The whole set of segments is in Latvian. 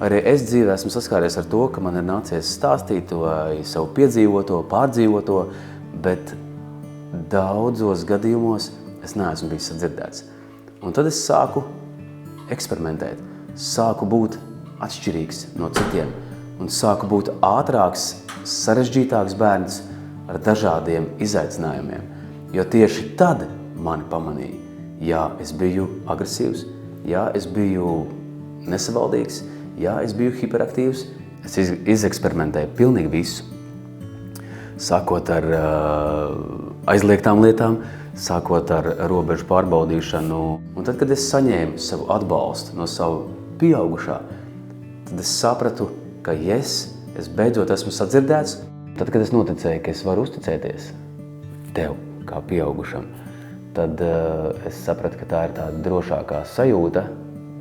Arī es dzīvē esmu saskāries ar to, ka man ir nācies stāstīt vai savu piedzīvoto, pārdzīvoto, bet daudzos gadījumos es neesmu bijis sadzirdēts. Un tad es sāku eksperimentēt, sāku būt atšķirīgs no citiem un sāku būt ātrāks, sarežģītāks bērns ar dažādiem izaicinājumiem. Jo tieši tad mani pamanīja, jā, es biju agresīvs, jā, es biju nesavaldīgs, jā, es biju hiperaktīvs. Es izeksperimentēju pilnīgi visu. Sākot ar aizliegtām lietām, sākot ar robežu pārbaudīšanu. Un tad, kad es saņēmu savu atbalstu no savu pieaugušā, tad es sapratu, ka es beidzot esmu sadzirdēts. Tad, kad es noticēju, ka es varu uzticēties tev kā pieaugušam, tad es sapratu, ka tā ir tāda drošākā sajūta,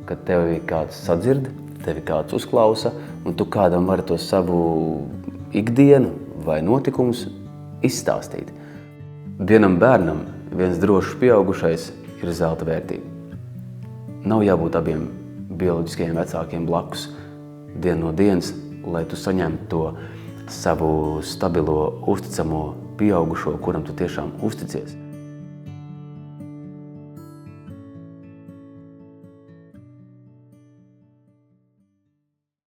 ka tevi kāds sadzird, tevi kāds uzklausa, un tu kādam vari to savu ikdienu vai notikumus izstāstīt. Vienam bērnam viens drošs pieaugušais ir zelta vērtība. Nav jābūt abiem bioloģiskajiem vecākiem blakus dienu no dienas, lai tu saņemtu to savu stabilo, uzticamo pieaugušo, kuram tu tiešām uzticies.